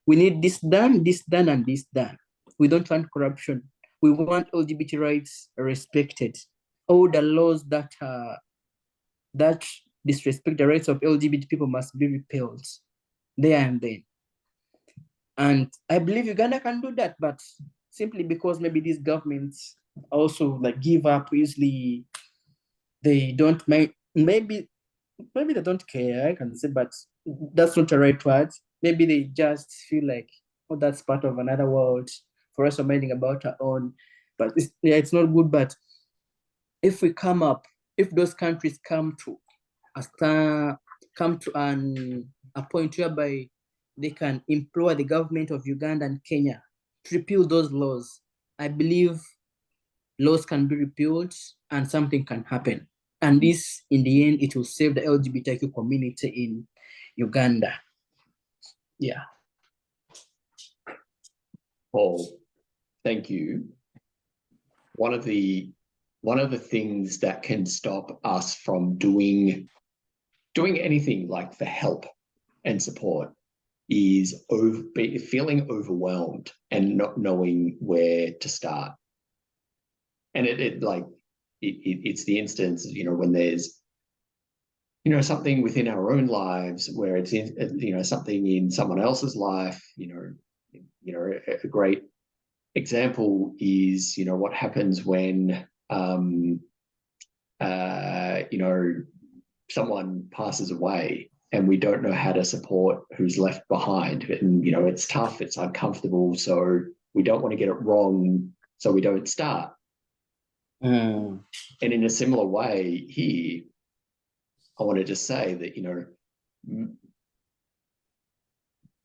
We need this done, and this done. We don't want corruption. We want LGBT rights respected. All the laws that disrespect the rights of LGBT people must be repealed there and then. And I believe Uganda can do that, but simply because maybe these governments also give up easily. They don't maybe they don't care, I can say, but that's not the right word. Maybe they just feel like, oh, that's part of another world for us, minding about our own. But it's not good. But if those countries come to a point whereby they can implore the government of Uganda and Kenya to repeal those laws, I believe laws can be repealed and something can happen. And this, in the end, it will save the LGBTQ community in Uganda. Yeah. Paul, thank you. One of the things that can stop us from doing anything like for help and support is feeling overwhelmed and not knowing where to start. And it's the instance, when there's, something within our own lives where it's something in someone else's life. A great example is, what happens when, someone passes away and we don't know how to support who's left behind. And, it's tough, it's uncomfortable. So we don't want to get it wrong so we don't start. Mm. And in a similar way here, I wanted to say that, you know,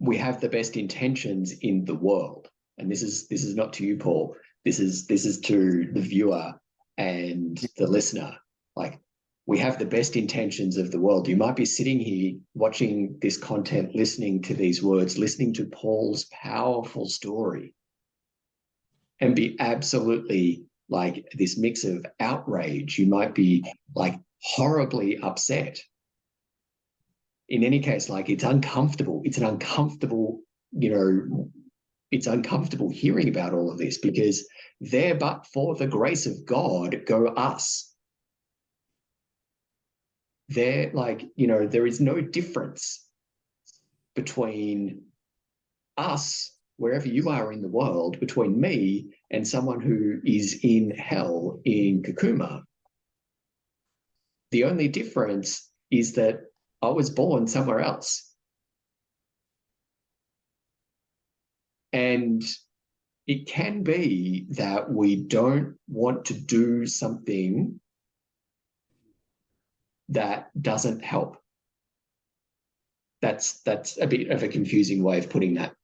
we have the best intentions in the world. And this is not to you, Paul. This is to the viewer and the listener. Like, we have the best intentions of the world. You might be sitting here watching this content, listening to these words, listening to Paul's powerful story, and be absolutely like this mix of outrage. You might be like horribly upset. In any case, like, it's uncomfortable. It's an uncomfortable, you know, it's uncomfortable hearing about all of this, because there but for the grace of God go us. There, like, you know, there is no difference between us, wherever you are in the world, between me and someone who is in hell in Kakuma. The only difference is that I was born somewhere else. And it can be that we don't want to do something that doesn't help. That's a bit of a confusing way of putting that.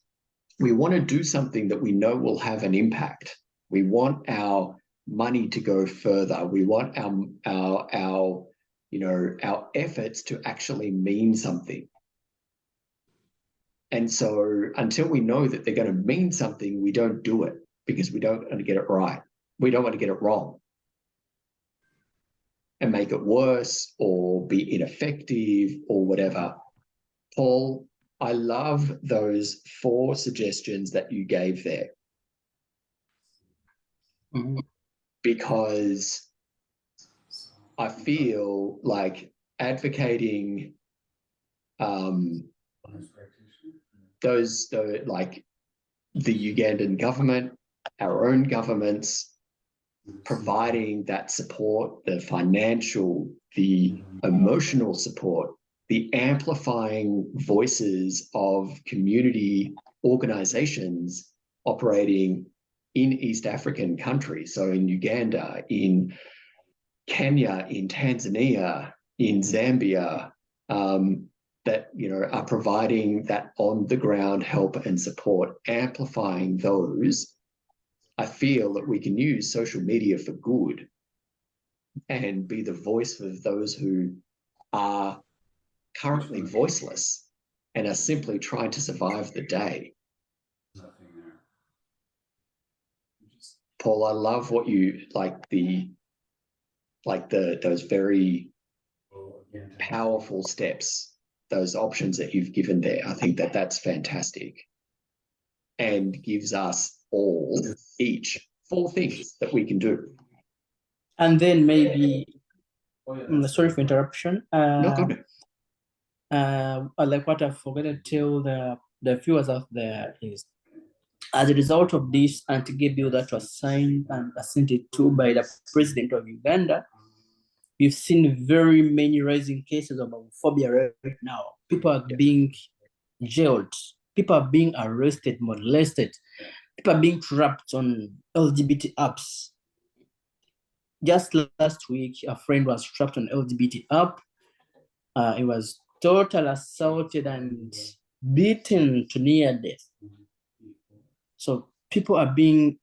We want to do something that we know will have an impact. We want our money to go further. We want our you know, our efforts to actually mean something. And so until we know that they're going to mean something, we don't do it, because we don't want to get it right. We don't want to get it wrong and make it worse or be ineffective or whatever. Paul, I love those 4 suggestions that you gave there. Mm-hmm. Because I feel like advocating like the Ugandan government, our own governments, providing that support, the financial, the emotional support, the amplifying voices of community organizations operating in East African countries, so in Uganda, in Kenya, in Tanzania, in Zambia, that, you know, are providing that on the ground help and support, amplifying those. I feel that we can use social media for good and be the voice of those who are currently voiceless and are simply trying to survive the day. Paul, I love what you those very powerful steps, those options that you've given there. I think that that's fantastic and gives us all each 4 things that we can do. And then maybe, sorry for interruption. No, good. Like what I forgot to tell the viewers out there is, as a result of this anti-gay bill that was signed and assented to by the president of Uganda, we've seen very many rising cases of homophobia right now. People are being jailed. People are being arrested, molested. People are being trapped on LGBT apps. Just last week, a friend was trapped on LGBT app. He was totally assaulted and beaten to near death. So people are being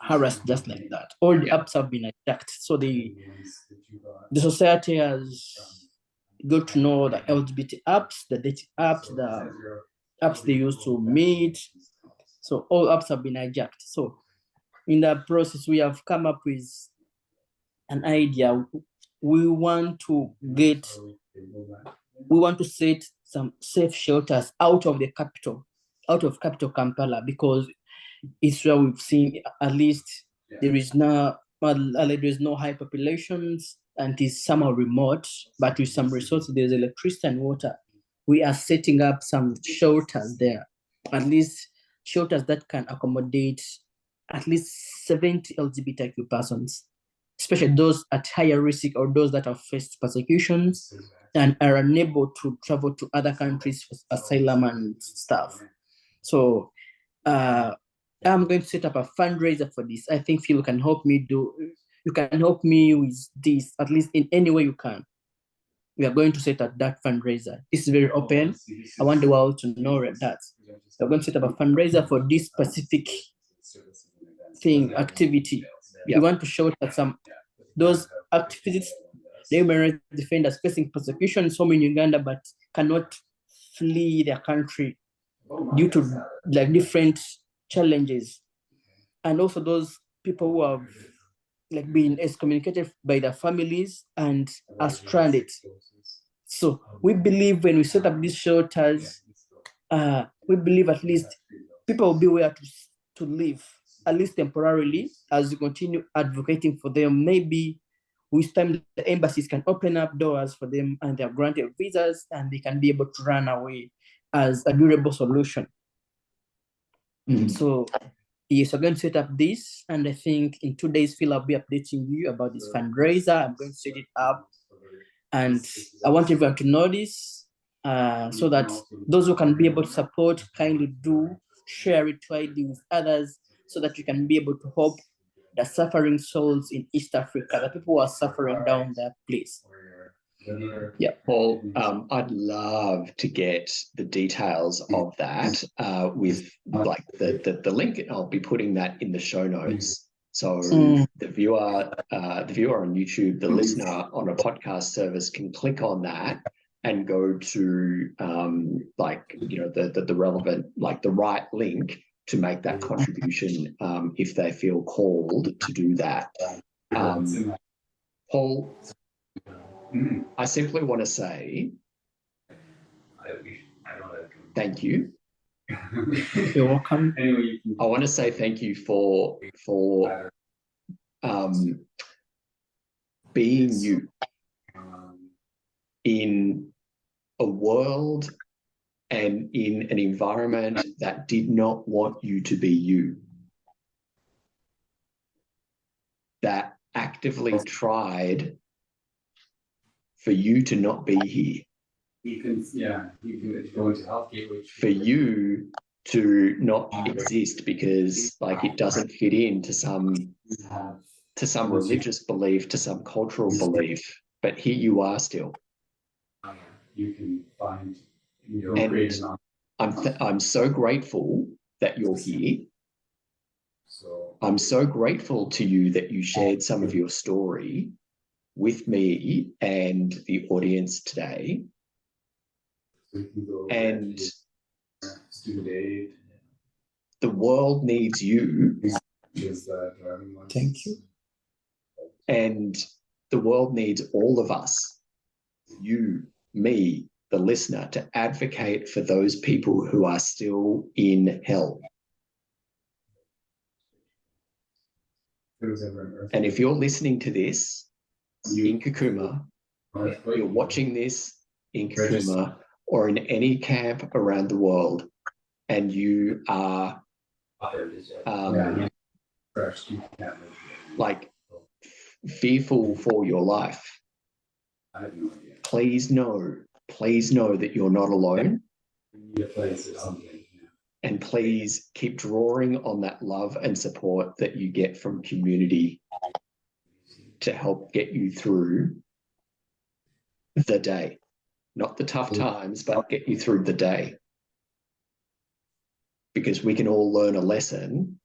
harassed just like that. All the apps have been attacked. So the society has got to know the LGBT apps, the dating apps, the apps they use to meet. So all apps have been hijacked. So in that process, we have come up with an idea. We want to set some safe shelters out of the capital, out of capital Kampala, because it's where we've seen at least there is no high populations and it's somehow remote, but with some resources, there's electricity and water. We are setting up some shelters there, at least shelters that can accommodate at least 70 LGBTIQ persons, especially those at higher risk or those that have faced persecutions and are unable to travel to other countries for asylum and stuff. So I'm going to set up a fundraiser for this. I think Phil can help me you can help me with this, at least in any way you can. We are going to set up that fundraiser. This is very open. I want the world to know that. We're going to set up a fundraiser for this specific activity. We want to show that those activities, the human rights defenders facing persecution is home in Uganda, but cannot flee their country due to like different challenges. And also those people who have like been excommunicated by their families and are stranded. So we believe when we set up these shelters, we believe at least people will be where to live, at least temporarily, as we continue advocating for them. Maybe with time, the embassies can open up doors for them and they're granted visas and they can be able to run away as a durable solution. So yes, we're going to set up this, and I think in 2 days, Phil, I'll be updating you about this fundraiser. I'm going to set it up, and I want everyone to know this, so that those who can be able to support kindly do share it widely with others, so that you can be able to help the suffering souls in East Africa, the people who are suffering down there, please. Yeah, Paul, I'd love to get the details of that with like the link. I'll be putting that in the show notes. So the viewer on YouTube, the listener on a podcast service can click on that and go to like, you know, the relevant, like the right link to make that contribution if they feel called to do that. Paul, I simply want to say thank you. You're welcome. I want to say thank you for being you in a world and in an environment that did not want you to be you, that actively tried for you to not be here. You can go into health gateway. For you to not exist because like it doesn't fit into some religious belief, to some cultural belief, but here you are still. You can find your and I'm so grateful that you're here. I'm so grateful to you that you shared some of your story with me and the audience today. And the world needs you. Thank you. And the world needs all of us, you, me, the listener, to advocate for those people who are still in hell. And if you're listening to this in Kakuma, you're watching this in Kakuma or in any camp around the world, and you are like fearful for your life, please know that you're not alone. And please keep drawing on that love and support that you get from community to help get you through the day. Not the tough times, but get you through the day. Because we can all learn a lesson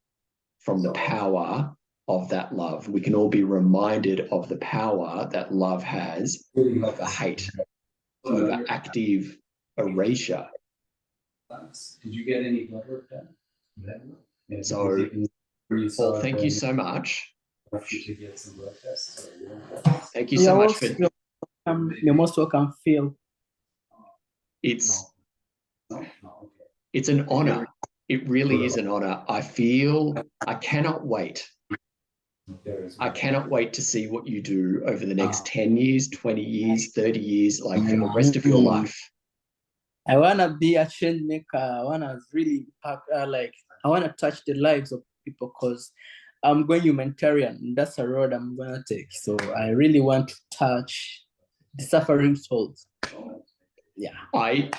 from the power of that love. We can all be reminded of the power that love has over hate, over active erasure. Did you get any blood work done? So, Paul, thank you so much. Thank you so much for. You're most welcome, Phil. It's an honor. It really is an honor. I cannot wait. I cannot wait to see what you do over the next 10 years, 20 years, 30 years, like for the rest of your life. I want to be a change maker. I want to really, I want to touch the lives of people because I'm going humanitarian. That's a road I'm going to take. So I really want to touch the suffering souls. Yeah. I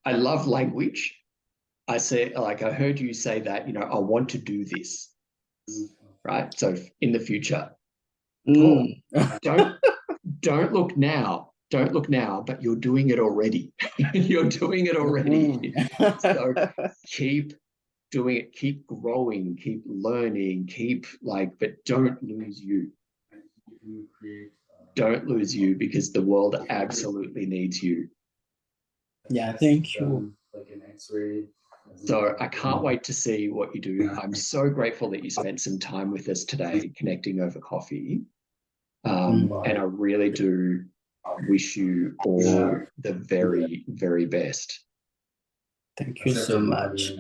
love language. I say, like, I heard you say that, you know, I want to do this, right? So in the future, cool. Don't look now. Don't look now, but you're doing it already. You're doing it already. So keep doing it, keep growing, keep learning, but don't lose you. Don't lose you, because the world absolutely needs you. Yeah, thank you. So I can't wait to see what you do. I'm so grateful that you spent some time with us today, connecting over coffee. And I really do wish you all the very, very best. Thank you so much.